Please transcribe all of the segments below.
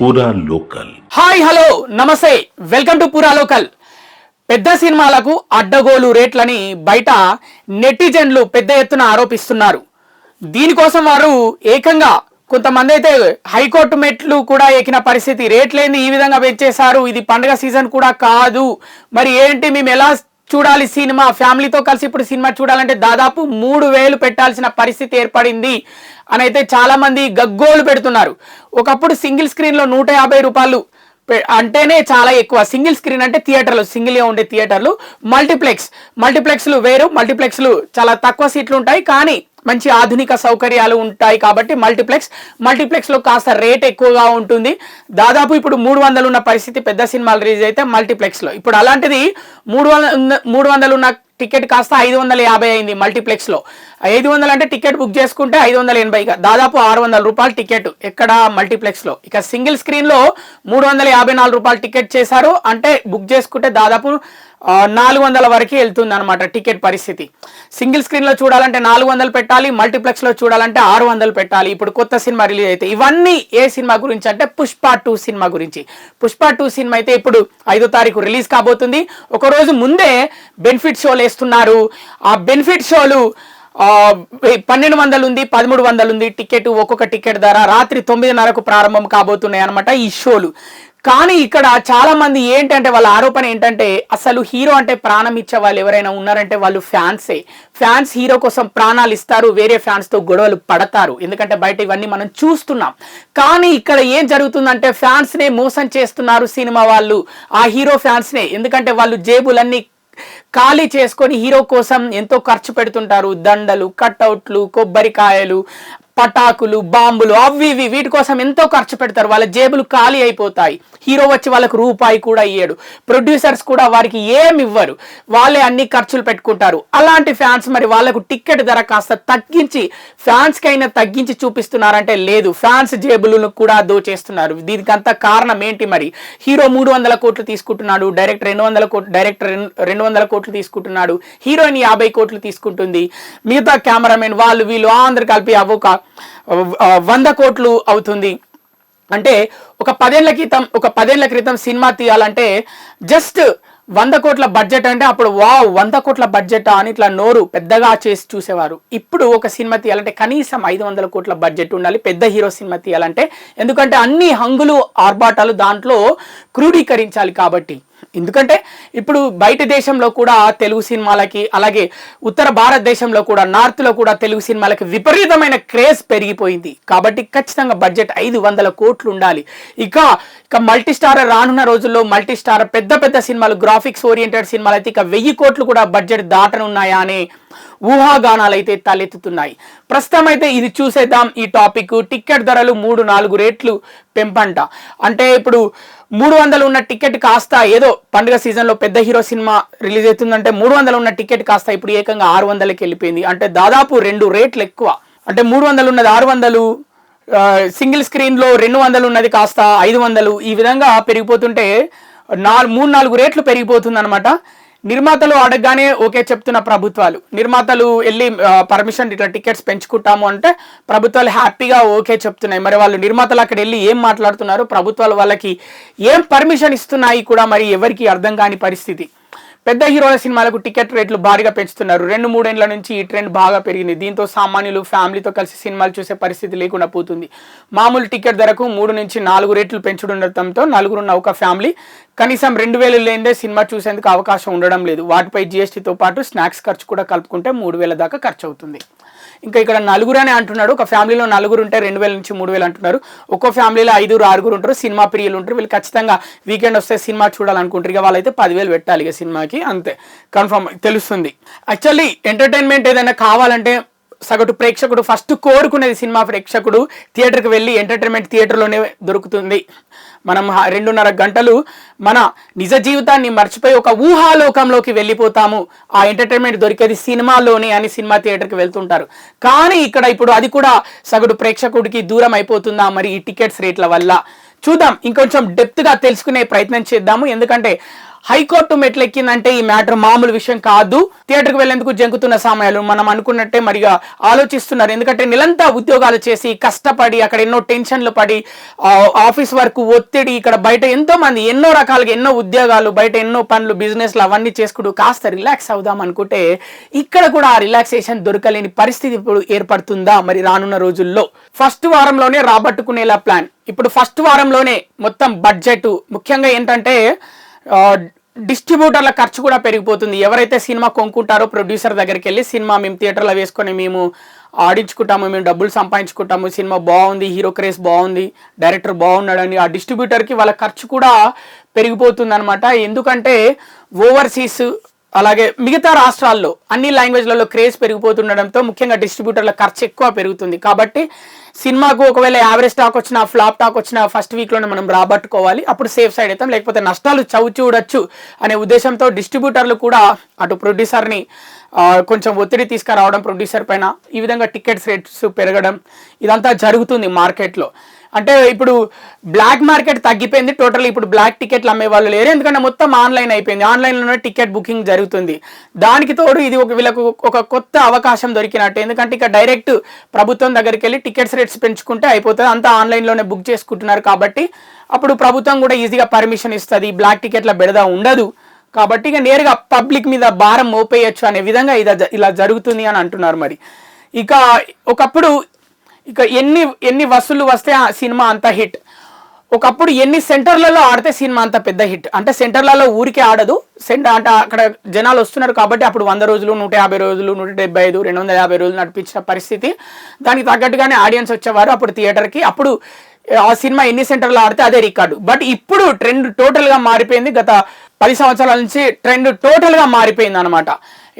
పూరా local. Hi hello నమస్తే, welcome to పూరా లోకల్. పెద్ద సినిమాలకు అడ్డగోలు రేట్లని బయట నెటిజన్లు పెద్ద ఎత్తున ఆరోపిస్తున్నారు. దీనికోసం వారు ఏకంగా కొంతమంది అయితే హైకోర్టు మెట్లు కూడా ఎక్కిన పరిస్థితి. రేట్లేంది ఈ విధంగా పెంచేశారు, ఇది పండుగ సీజన్ కూడా కాదు, మరి ఏంటి మేము ఎలా చూడాలి సినిమా, ఫ్యామిలీతో కలిసి ఇప్పుడు సినిమా చూడాలంటే దాదాపు 3,000 పెట్టాల్సిన పరిస్థితి ఏర్పడింది అని అయితే చాలా మంది గగ్గోలు పెడుతున్నారు. ఒకప్పుడు సింగిల్ స్క్రీన్లో 150 రూపాయలు అంటేనే చాలా ఎక్కువ. సింగిల్ స్క్రీన్ అంటే థియేటర్లు, సింగిల్గా ఉండే థియేటర్లు. మల్టీప్లెక్స్లు వేరు, మల్టీప్లెక్స్లు చాలా తక్కువ సీట్లు ఉంటాయి కానీ మంచి ఆధునిక సౌకర్యాలు ఉంటాయి కాబట్టి మల్టీప్లెక్స్లో కాస్త రేట్ ఎక్కువగా ఉంటుంది. దాదాపు ఇప్పుడు 300 ఉన్న పరిస్థితి పెద్ద సినిమాలు రిలీజ్ అయితే మల్టీప్లెక్స్లో. ఇప్పుడు అలాంటిది 300 ఉన్న టికెట్ కాస్త 550 అయింది మల్టీప్లెక్స్లో. 500 అంటే టికెట్ బుక్ చేసుకుంటే 580, దాదాపు 600 రూపాయలు టికెట్ ఎక్కడ మల్టీప్లెక్స్లో. ఇక సింగిల్ స్క్రీన్లో 354 రూపాయలు టికెట్ చేశారు అంటే బుక్ చేసుకుంటే దాదాపు 400 వరకు వెళ్తుంది అనమాట టికెట్ పరిస్థితి. సింగిల్ స్క్రీన్లో చూడాలంటే 400 పెట్టాలి, మల్టీప్లెక్స్లో చూడాలంటే 600 పెట్టాలి. ఇప్పుడు కొత్త సినిమా రిలీజ్ అయితే ఇవన్నీ ఏ సినిమా గురించి అంటే పుష్ప 2 సినిమా గురించి. పుష్ప 2 సినిమా అయితే ఇప్పుడు 5వ తారీఖు రిలీజ్ కాబోతుంది. ఒకరోజు ముందే బెనిఫిట్ షోలు వేస్తున్నారు. ఆ బెనిఫిట్ షోలు 1200 ఉంది, 1300 ఉంది టికెట్. ఒక్కొక్క టికెట్ ధర రాత్రి 9:30కు ప్రారంభం కాబోతున్నాయి అనమాట ఈ షోలు. కానీ ఇక్కడ చాలా మంది ఏంటంటే వాళ్ళ ఆరోపణ ఏంటంటే అసలు హీరో అంటే ప్రాణం ఇచ్చే వాళ్ళు ఎవరైనా ఉన్నారంటే వాళ్ళు ఫ్యాన్సే. ఫ్యాన్స్ హీరో కోసం ప్రాణాలు ఇస్తారు, వేరే ఫ్యాన్స్తో గొడవలు పడతారు. ఎందుకంటే బయట ఇవన్నీ మనం చూస్తున్నాం. కానీ ఇక్కడ ఏం జరుగుతుందంటే ఫ్యాన్స్నే మోసం చేస్తున్నారు సినిమా వాళ్ళు, ఆ హీరో ఫ్యాన్స్నే. ఎందుకంటే వాళ్ళు జేబులన్నీ ఖాళీ చేసుకొని హీరో కోసం ఎంతో ఖర్చు పెడుతుంటారు. దండలు, కట్అవుట్లు, కొబ్బరికాయలు, పటాకులు, బాంబులు, అవి వీటి కోసం ఎంతో ఖర్చు పెడతారు. వాళ్ళ జేబులు ఖాళీ అయిపోతాయి. హీరో వచ్చి వాళ్ళకు రూపాయి కూడా ఇయ్యడు, ప్రొడ్యూసర్స్ కూడా వారికి ఏమి ఇవ్వరు, వాళ్ళే అన్ని ఖర్చులు పెట్టుకుంటారు. అలాంటి ఫ్యాన్స్ మరి వాళ్ళకు టికెట్ ధర కాస్త తగ్గించి ఫ్యాన్స్కి అయినా తగ్గించి చూపిస్తున్నారంటే లేదు, ఫ్యాన్స్ జేబులను కూడా దోచేస్తున్నారు. దీనికంతా కారణం ఏంటి మరి? హీరో 300 కోట్లు తీసుకుంటున్నాడు, డైరెక్టర్ 200 కోట్లు తీసుకుంటున్నాడు, హీరోయిన్ 50 కోట్లు తీసుకుంటుంది, మిగతా కెమెరామెన్ వాళ్ళు వీళ్ళు అందరు కలిపి ఒక 100 కోట్లు అవుతుంది. అంటే ఒక 10 ఏళ్ల క్రితం సినిమా తీయాలంటే జస్ట్ 100 కోట్ల బడ్జెట్ అంటే అప్పుడు వావ్ 100 కోట్ల బడ్జెట్ అని ఇట్లా నోరు పెద్దగా చేసి చూసేవారు. ఇప్పుడు ఒక సినిమా తీయాలంటే కనీసం 500 కోట్ల బడ్జెట్ ఉండాలి పెద్ద హీరో సినిమా తీయాలంటే. ఎందుకంటే అన్ని హంగులు ఆర్భాటాలు దాంట్లో క్రోడీకరించాలి కాబట్టి. ఎందుకంటే ఇప్పుడు బయట దేశంలో కూడా తెలుగు సినిమాలకి, అలాగే ఉత్తర భారతదేశంలో కూడా, నార్త్లో కూడా తెలుగు సినిమాలకి విపరీతమైన క్రేజ్ పెరిగిపోయింది. కాబట్టి ఖచ్చితంగా బడ్జెట్ 500 కోట్లు ఉండాలి. ఇక మల్టీ స్టార్ రానున్న రోజుల్లో మల్టీ స్టార్ పెద్ద సినిమాలు, గ్రాఫిక్స్ ఓరియంటెడ్ సినిమాలు అయితే ఇక 1000 కోట్లు కూడా బడ్జెట్ దాటనున్నాయా అనే ఊహాగానాలు అయితే తలెత్తుతున్నాయి. ప్రస్తుతం అయితే ఇది చూసేద్దాం ఈ టాపిక్. టికెట్ ధరలు 3-4 రేట్లు పెంపంట. అంటే ఇప్పుడు 300 ఉన్న టికెట్ కాస్త ఏదో పండుగ సీజన్లో పెద్ద హీరో సినిమా రిలీజ్ అవుతుందంటే 300 ఉన్న టికెట్ కాస్త ఇప్పుడు ఏకంగా 600కి వెళ్ళిపోయింది. అంటే దాదాపు 2 రేట్లు ఎక్కువ. అంటే 300 ఉన్నది 600, సింగిల్ స్క్రీన్లో 200 ఉన్నది కాస్త 500. ఈ విధంగా పెరిగిపోతుంటే 3-4 రేట్లు పెరిగిపోతుంది అనమాట. నిర్మాతలు అడగగానే ఓకే చెప్తున్న ప్రభుత్వాలు, నిర్మాతలు వెళ్ళి పర్మిషన్ ఇట్లా టికెట్స్ పెంచుకుంటాము అంటే ప్రభుత్వాలు హ్యాపీగా ఓకే చెప్తున్నాయి. మరి వాళ్ళు నిర్మాతలు అక్కడ వెళ్ళి ఏం మాట్లాడుతున్నారు, ప్రభుత్వాలు వాళ్ళకి ఏం పర్మిషన్ ఇస్తున్నాయి కూడా మరి ఎవరికి అర్థం కాని పరిస్థితి. పెద్ద హీరోల సినిమాలకు టికెట్ రేట్లు భారీగా పెంచుతున్నారు. 2-3 ఏళ్ల నుంచి ఈ ట్రెండ్ బాగా పెరిగింది. దీంతో సామాన్యులు ఫ్యామిలీతో కలిసి సినిమాలు చూసే పరిస్థితి లేకుండా పోతుంది. మామూలు టికెట్ ధరకు 3-4 రేట్లు పెంచుతుండటంతో నలుగురున్న ఒక ఫ్యామిలీ కనీసం 2000 లేనిదే సినిమా చూసేందుకు అవకాశం ఉండడం లేదు. వాటిపై జీఎస్టీతో పాటు స్నాక్స్ ఖర్చు కూడా కలుపుకుంటే 3000 దాకా ఖర్చు అవుతుంది. ఇంకా ఇక్కడ 4 అని అంటున్నాడు. ఒక ఫ్యామిలీలో 4 ఉంటే 2000 నుంచి 3000 అంటున్నారు. ఒక్కో ఫ్యామిలీలో 5-6 ఉంటారు, సినిమా ప్రియులు ఉంటారు. వీళ్ళు ఖచ్చితంగా వీకెండ్ వస్తే సినిమా చూడాలనుకుంటారు. ఇక వాళ్ళైతే 10,000 పెట్టాలి ఇక సినిమాకి, అంతే కన్ఫర్మ్ తెలుస్తుంది. యాక్చువల్లీ ఎంటర్టైన్మెంట్ ఏదైనా కావాలంటే సగటు ప్రేక్షకుడు ఫస్ట్ కోరుకునేది, సినిమా ప్రేక్షకుడు థియేటర్కి వెళ్ళి ఎంటర్టైన్మెంట్ థియేటర్లోనే దొరుకుతుంది. మనం 2.5 గంటలు మన నిజ జీవితాన్ని మర్చిపోయి ఒక ఊహాలోకంలోకి వెళ్ళిపోతాము. ఆ ఎంటర్టైన్మెంట్ దొరికేది సినిమాలోనే అని సినిమా థియేటర్కి వెళ్తుంటారు. కానీ ఇక్కడ ఇప్పుడు అది కూడా సగటు ప్రేక్షకుడికి దూరం అయిపోతుందా మరి ఈ టికెట్స్ రేట్ల వల్ల? చూద్దాం, ఇంకొంచెం డెప్త్గా తెలుసుకునే ప్రయత్నం చేద్దాము. ఎందుకంటే హైకోర్టు మెట్లెక్కిందంటే ఈ మ్యాటర్ మామూలు విషయం కాదు. థియేటర్కి వెళ్లేందుకు జంకుతున్న సమయాలు మనం అనుకున్నట్టే మరిగా ఆలోచిస్తున్నారు. ఎందుకంటే నిలంతా ఉద్యోగాలు చేసి కష్టపడి అక్కడ ఎన్నో టెన్షన్లు పడి ఆఫీస్ వర్క్ ఒత్తిడి, ఇక్కడ బయట ఎంతో మంది ఎన్నో రకాలుగా ఎన్నో ఉద్యోగాలు, బయట ఎన్నో పనులు బిజినెస్లు అవన్నీ చేసుకుంటూ కాస్త రిలాక్స్ అవుదాం అనుకుంటే ఇక్కడ కూడా ఆ రిలాక్సేషన్ దొరకలేని పరిస్థితి ఇప్పుడు ఏర్పడుతుందా మరి రానున్న రోజుల్లో? ఫస్ట్ వారంలోనే రాబట్టుకునేలా ప్లాన్. ఇప్పుడు ఫస్ట్ వారంలోనే మొత్తం బడ్జెట్, ముఖ్యంగా ఏంటంటే డిస్ట్రిబ్యూటర్ల ఖర్చు కూడా పెరిగిపోతుంది. ఎవరైతే సినిమా కొనుక్కుంటారో ప్రొడ్యూసర్ దగ్గరికి వెళ్ళి సినిమా మేము థియేటర్లో వేసుకొని మేము ఆడించుకుంటాము, మేము డబ్బులు సంపాదించుకుంటాము, సినిమా బాగుంది, హీరో క్రేజ్ బాగుంది, డైరెక్టర్ బాగున్నాడని ఆ డిస్ట్రిబ్యూటర్కి వాళ్ళ ఖర్చు కూడా పెరిగిపోతుంది అనమాట. ఎందుకంటే ఓవర్సీస్ అలాగే మిగతా రాష్ట్రాల్లో అన్ని లాంగ్వేజ్లలో క్రేజ్ పెరిగిపోతుండడంతో ముఖ్యంగా డిస్ట్రిబ్యూటర్ల ఖర్చు ఎక్కువ పెరుగుతుంది. కాబట్టి సినిమాకు ఒకవేళ యావరేజ్ టాక్ వచ్చినా ఫ్లాప్ టాక్ వచ్చినా ఫస్ట్ వీక్లోనే మనం రాబట్టుకోవాలి, అప్పుడు సేఫ్ సైడ్ అవుతాం, లేకపోతే నష్టాలు చూడొచ్చు అనే ఉద్దేశంతో డిస్ట్రిబ్యూటర్లు కూడా అటు ప్రొడ్యూసర్ని కొంచెం ఒత్తిడి తీసుకురావడం ప్రొడ్యూసర్ పైన, ఈ విధంగా టికెట్స్ రేట్స్ పెరగడం ఇదంతా జరుగుతుంది మార్కెట్లో. అంటే ఇప్పుడు బ్లాక్ మార్కెట్ తగ్గిపోయింది టోటల్. ఇప్పుడు బ్లాక్ టికెట్లు అమ్మే వాళ్ళు లేరు, ఎందుకంటే మొత్తం ఆన్లైన్ అయిపోయింది. ఆన్లైన్లోనే టికెట్ బుకింగ్ జరుగుతుంది. దానికి తోడు ఇది వీళ్ళకు ఒక కొత్త అవకాశం దొరికినట్టు. ఎందుకంటే ఇక డైరెక్ట్ ప్రభుత్వం దగ్గరికి వెళ్ళి టికెట్స్ రేట్స్ పెంచుకుంటే అయిపోతుంది, అంతా ఆన్లైన్లోనే బుక్ చేసుకుంటున్నారు. కాబట్టి అప్పుడు ప్రభుత్వం కూడా ఈజీగా పర్మిషన్ ఇస్తుంది, బ్లాక్ టికెట్ల బెడద ఉండదు. కాబట్టి ఇక నేరుగా పబ్లిక్ మీద భారం మోపేయచ్చు అనే విధంగా ఇలా జరుగుతుంది అని అంటున్నారు. మరి ఇక ఒకప్పుడు ఇక ఎన్ని వసూళ్లు వస్తే ఆ సినిమా అంత హిట్, ఒకప్పుడు ఎన్ని సెంటర్లలో ఆడితే సినిమా అంత పెద్ద హిట్. అంటే సెంటర్లలో ఊరికే ఆడదు, అంటే అక్కడ జనాలు వస్తున్నారు కాబట్టి అప్పుడు 100 రోజులు 150 రోజులు 175 250 రోజులు నడిపించిన పరిస్థితి. దానికి తగ్గట్టుగానే ఆడియన్స్ వచ్చేవారు అప్పుడు థియేటర్కి. అప్పుడు ఆ సినిమా ఎన్ని సెంటర్లో ఆడితే అదే రికార్డు. బట్ ఇప్పుడు ట్రెండ్ టోటల్గా మారిపోయింది. గత 10 సంవత్సరాల నుంచి ట్రెండ్ టోటల్గా మారిపోయింది అనమాట.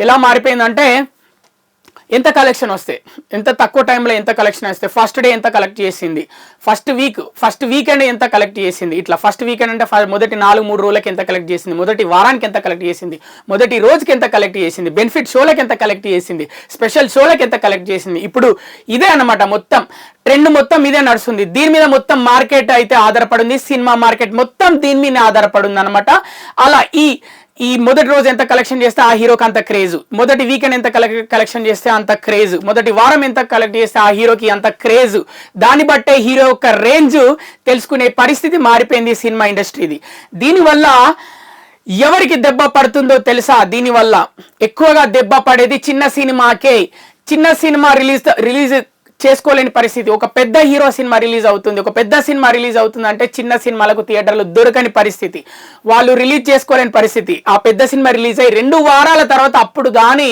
ఎలా మారిపోయిందంటే ఎంత కలెక్షన్ వస్తే, ఎంత తక్కువ టైంలో ఎంత కలెక్షన్ వస్తే, ఫస్ట్ డే ఎంత కలెక్ట్ చేసింది, ఫస్ట్ వీకెండ్ ఎంత కలెక్ట్ చేసింది, ఇట్లా ఫస్ట్ వీకెండ్ అంటే మొదటి 4-3 రోజులకి ఎంత కలెక్ట్ చేసింది, మొదటి వారానికి ఎంత కలెక్ట్ చేసింది, మొదటి రోజుకి ఎంత కలెక్ట్ చేసింది, బెనిఫిట్ షోలకి ఎంత కలెక్ట్ చేసింది, స్పెషల్ షోలకి ఎంత కలెక్ట్ చేసింది. ఇప్పుడు ఇదే అన్నమాట, మొత్తం ట్రెండ్ మొత్తం ఇదే నడుస్తుంది. దీని మీద మొత్తం మార్కెట్ అయితే ఆధారపడింది, సినిమా మార్కెట్ మొత్తం దీని మీద ఆధారపడింది అనమాట. అలా ఈ మొదటి రోజు ఎంత కలెక్షన్ చేస్తే ఆ హీరోకి అంత క్రేజ్, మొదటి వీకెండ్ ఎంత కలెక్షన్ చేస్తే అంత క్రేజ్, మొదటి వారం ఎంత కలెక్ట్ చేస్తే ఆ హీరోకి అంత క్రేజ్, దాన్ని బట్టే హీరో యొక్క రేంజ్ తెలుసుకునే పరిస్థితి మారిపోయింది సినిమా ఇండస్ట్రీది. దీనివల్ల ఎవరికి దెబ్బ పడుతుందో తెలుసా? దీనివల్ల ఎక్కువగా దెబ్బ పడేది చిన్న సినిమాకే. చిన్న సినిమా రిలీజ్ చేసుకోలేని పరిస్థితి. ఒక పెద్ద హీరో సినిమా రిలీజ్ అవుతుంది, ఒక పెద్ద సినిమా రిలీజ్ అవుతుంది అంటే చిన్న సినిమాలకు థియేటర్లు దొరకని పరిస్థితి, వాళ్ళు రిలీజ్ చేసుకోలేని పరిస్థితి. ఆ పెద్ద సినిమా రిలీజ్ అయ్యి 2 వారాల తర్వాత అప్పుడు కానీ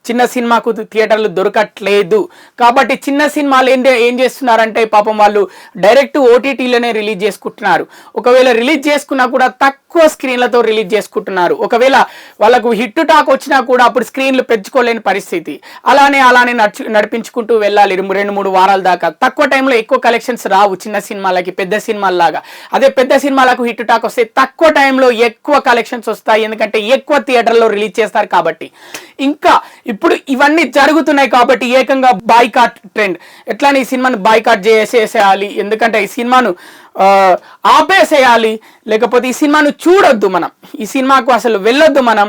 చిన్న సినిమాకు థియేటర్లు దొరకట్లేదు. కాబట్టి చిన్న సినిమాలు ఏం చేస్తున్నారంటే పాపం వాళ్ళు డైరెక్ట్ ఓటీటీలోనే రిలీజ్ చేసుకుంటున్నారు. ఒకవేళ రిలీజ్ చేసుకున్నా కూడా తక్కువ స్క్రీన్లతో రిలీజ్ చేసుకుంటున్నారు. ఒకవేళ వాళ్ళకు హిట్ టాక్ వచ్చినా కూడా అప్పుడు స్క్రీన్లు పెంచుకోలేని పరిస్థితి. అలానే నడిపించుకుంటూ వెళ్ళాలి 2-3 వారాల దాకా. తక్కువ టైంలో ఎక్కువ కలెక్షన్స్ రావు చిన్న సినిమాలకి పెద్ద సినిమాల్లాగా. అదే పెద్ద సినిమాలకు హిట్ టాక్ వస్తే తక్కువ టైంలో ఎక్కువ కలెక్షన్స్ వస్తాయి, ఎందుకంటే ఎక్కువ థియేటర్లో రిలీజ్ చేస్తారు కాబట్టి. ఇంకా ఇప్పుడు ఇవన్నీ జరుగుతున్నాయి కాబట్టి ఏకంగా బాయ్కాట్ ట్రెండ్. ఎట్లా ఈ సినిమాను బాయ్కాట్ చేసేయాలి, ఎందుకంటే ఈ సినిమాను ఆపేసేయాలి, లేకపోతే ఈ సినిమాను చూడొద్దు, మనం ఈ సినిమాకు అసలు వెళ్ళొద్దు, మనం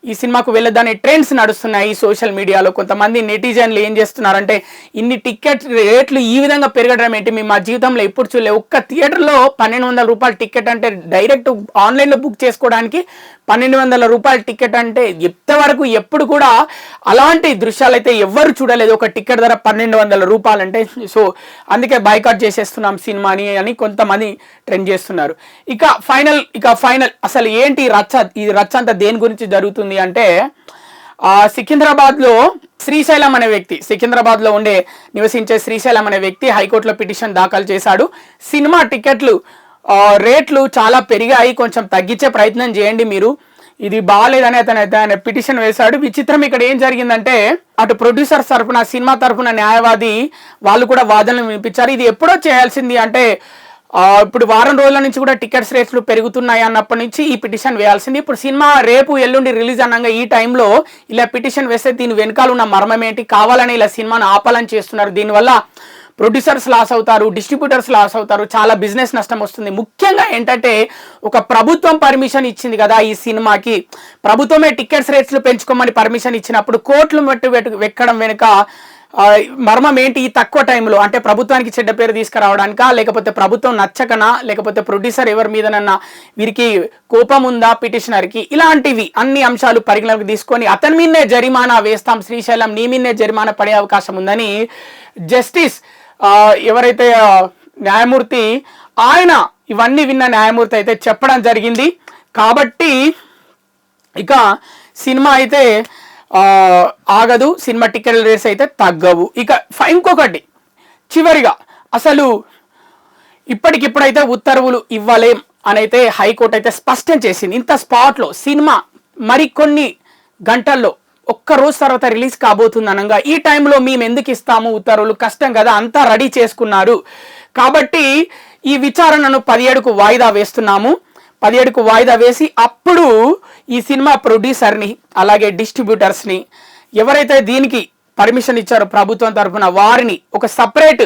ఈ సినిమాకు వెళ్ళొద్దనే ట్రెండ్స్ నడుస్తున్నాయి సోషల్ మీడియాలో. కొంతమంది నెటిజన్లు ఏం చేస్తున్నారంటే ఇన్ని టికెట్ రేట్లు ఈ విధంగా పెరగడం ఏంటి, మేము మా జీవితంలో ఎప్పుడు చూడలే. ఒక్క థియేటర్లో 1200 రూపాయల టికెట్ అంటే డైరెక్ట్ ఆన్లైన్లో బుక్ చేసుకోవడానికి 1200 రూపాయల టికెట్ అంటే ఎంతవరకు ఎప్పుడు కూడా అలాంటి దృశ్యాలు అయితే ఎవ్వరు చూడలేదు. ఒక టికెట్ ధర 1200 రూపాయలు అంటే. సో అందుకే బాయ్కాట్ చేసేస్తున్నాం సినిమాని అని కొంతమంది ట్రెండ్ చేస్తున్నారు. ఇక ఫైనల్ అసలు ఏంటి ఈ రచ్చ అంతా దేని గురించి జరుగుతుంది అంటే సికింద్రాబాద్లో శ్రీశైలం అనే వ్యక్తి, సికింద్రాబాద్లో నివసించే శ్రీశైలం అనే వ్యక్తి హైకోర్టులో పిటిషన్ దాఖలు చేశాడు. సినిమా టికెట్లు రేట్లు చాలా పెరిగాయి, కొంచెం తగ్గించే ప్రయత్నం చేయండి మీరు, ఇది బాగాలేదని ఆయన పిటిషన్ వేశాడు. విచిత్రం ఇక్కడ ఏం జరిగిందంటే అటు ప్రొడ్యూసర్ తరఫున సినిమా తరఫున న్యాయవాది వాళ్ళు కూడా వాదనలు వినిపించారు. ఇది ఎప్పుడో చేయాల్సింది, అంటే ఇప్పుడు వారం రోజుల నుంచి కూడా టికెట్స్ రేట్లు పెరుగుతున్నాయి అన్నప్పటి నుంచి ఈ పిటిషన్ వేయాల్సింది. ఇప్పుడు సినిమా రేపు ఎల్లుండి రిలీజ్ అన్నాక ఈ టైంలో ఇలా పిటిషన్ వేస్తే దీని వెనకాల ఉన్న మర్మం ఏంటి, కావాలని ఇలా సినిమాను ఆపాలని చేస్తున్నారు. దీనివల్ల ప్రొడ్యూసర్స్ లాస్ అవుతారు, డిస్ట్రిబ్యూటర్స్ లాస్ అవుతారు, చాలా బిజినెస్ నష్టం వస్తుంది. ముఖ్యంగా ఏంటంటే ఒక ప్రభుత్వం పర్మిషన్ ఇచ్చింది కదా ఈ సినిమాకి, ప్రభుత్వమే టికెట్స్ రేట్స్ పెంచుకోమని పర్మిషన్ ఇచ్చినప్పుడు కోట్లు వెక్కడం వెనుక మర్మం ఏంటి? ఈ తక్కువ టైంలో అంటే ప్రభుత్వానికి చెడ్డ పేరు తీసుకురావడానికా, లేకపోతే ప్రభుత్వం నచ్చకనా, లేకపోతే ప్రొడ్యూసర్ ఎవరి మీదనన్నా వీరికి కోపం ఉందా పిటిషనర్కి, ఇలాంటివి అన్ని అంశాలు పరిగణలోకి తీసుకొని అతని మీదనే జరిమానా వేస్తాం శ్రీశైలం, నీ మీదనే జరిమానా పడే అవకాశం ఉందని జస్టిస్ ఎవరైతే న్యాయమూర్తి ఆయన ఇవన్నీ విన్న న్యాయమూర్తి అయితే చెప్పడం జరిగింది. కాబట్టి ఇక సినిమా అయితే ఆగదు, సినిమా టికెట్ రేట్స్ అయితే తగ్గవు. ఇక ఇంకొకటి చివరిగా అసలు ఇప్పటికిప్పుడైతే ఉత్తర్వులు ఇవ్వలేం అని అయితే హైకోర్టు అయితే స్పష్టం చేసింది. ఇంత స్పాట్లో సినిమా మరికొన్ని గంటల్లో ఒక్క రోజు తర్వాత రిలీజ్ కాబోతుంది అనగా ఈ టైంలో మేము ఎందుకు ఇస్తాము ఉత్తర్వులు, కష్టం కదా, అంతా రెడీ చేసుకున్నారు. కాబట్టి ఈ విచారణను 17కు వాయిదా వేస్తున్నాము. 17కు వాయిదా వేసి అప్పుడు ఈ సినిమా ప్రొడ్యూసర్ని అలాగే డిస్ట్రిబ్యూటర్స్ని ఎవరైతే దీనికి పర్మిషన్ ఇచ్చారో ప్రభుత్వం తరఫున వారిని ఒక సపరేట్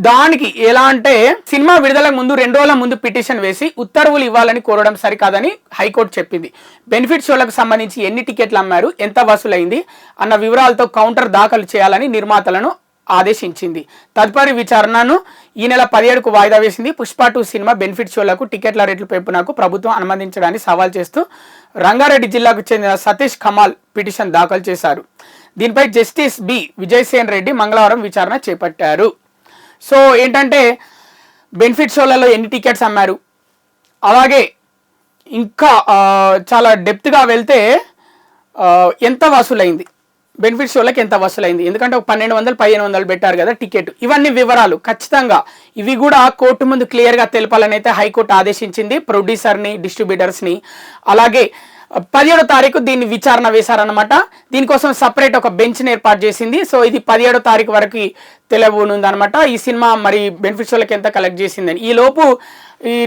దానికి ఎలా అంటే సినిమా విడుదలకు ముందు 2 రోజుల ముందు పిటిషన్ వేసి ఉత్తర్వులు ఇవ్వాలని కోరడం సరికాదని హైకోర్టు చెప్పింది. బెనిఫిట్ షోలకు సంబంధించి ఎన్ని టికెట్లు అమ్మారు, ఎంత వసూలైంది అన్న వివరాలతో కౌంటర్ దాఖలు చేయాలని నిర్మాతలను ఆదేశించింది. తదుపరి విచారణను ఈ నెల 17కు వాయిదా వేసింది. పుష్ప 2 సినిమా బెనిఫిట్ షోలకు టికెట్ల రేట్లు పెంపునకు ప్రభుత్వం అనుమతించడాన్ని సవాల్ చేస్తూ రంగారెడ్డి జిల్లాకు చెందిన సతీష్ కమాల్ పిటిషన్ దాఖలు చేశారు. దీనిపై జస్టిస్ బి విజయసేన్ రెడ్డి మంగళవారం విచారణ చేపట్టారు. సో ఏంటంటే బెనిఫిట్ షోలలో ఎన్ని టికెట్స్ అమ్మారు, అలాగే ఇంకా చాలా డెప్త్గా వెళ్తే ఎంత వసూలైంది, బెనిఫిట్ షోలకు ఎంత వసూలైంది, ఎందుకంటే ఒక 1200-1500 పెట్టారు కదా టికెట్, ఇవన్నీ వివరాలు ఖచ్చితంగా ఇవి కూడా కోర్టు ముందు క్లియర్గా తెలపాలని అయితే హైకోర్టు ఆదేశించింది ప్రొడ్యూసర్ని, డిస్ట్రిబ్యూటర్స్ని. అలాగే 17వ తారీఖు దీన్ని విచారణ వేశారనమాట. దీనికోసం సపరేట్ ఒక బెంచ్ని ఏర్పాటు చేసింది. సో ఇది 17వ తారీఖు వరకు తెలియనుందనమాట. ఈ సినిమా మరి బెనిఫిట్ షోలకు ఎంత కలెక్ట్ చేసిందని. ఈ లోపు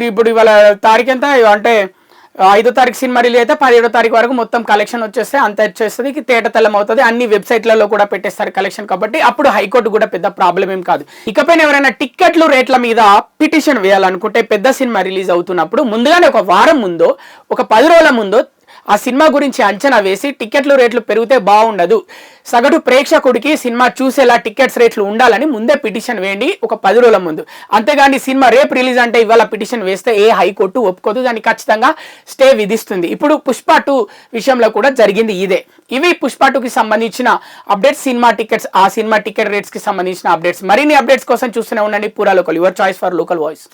ఇప్పుడు ఇవాళ తారీఖు ఎంత అంటే 5వ తారీఖు సినిమా రిలీజ్ అయితే 17వ తారీఖు వరకు మొత్తం కలెక్షన్ వచ్చేస్తే అంత వచ్చేస్తుంది, తేట తెల్లం అవుతుంది, అన్ని వెబ్సైట్లలో కూడా పెట్టేస్తారు కలెక్షన్. కాబట్టి అప్పుడు హైకోర్టు కూడా పెద్ద ప్రాబ్లం ఏం కాదు. ఇకపైన ఎవరైనా టిక్కెట్లు రేట్ల మీద పిటిషన్ వేయాలనుకుంటే పెద్ద సినిమా రిలీజ్ అవుతున్నప్పుడు ముందుగానే ఒక వారం ముందో ఒక 10 రోజుల ముందో ఆ సినిమా గురించి అంచనా వేసి టికెట్లు రేట్లు పెరిగితే బాగుండదు, సగటు ప్రేక్షకుడికి సినిమా చూసేలా టికెట్స్ రేట్లు ఉండాలని ముందే పిటిషన్ వేయండి ఒక 10 రోజుల ముందు. అంతేగాని సినిమా రేపు రిలీజ్ అంటే ఇవాళ పిటిషన్ వేస్తే ఏ హైకోర్టు ఒప్పుకోదు, దాన్ని ఖచ్చితంగా స్టే విధిస్తుంది. ఇప్పుడు పుష్ప 2 విషయంలో కూడా జరిగింది ఇదే. ఇవి పుష్ప 2కి సంబంధించిన అప్డేట్స్, సినిమా టికెట్స్, ఆ సినిమా టికెట్ రేట్స్కి సంబంధించిన అప్డేట్స్. మరిన్ని అప్డేట్స్ కోసం చూస్తూనే ఉండండి పూరా local, your choice for local voice.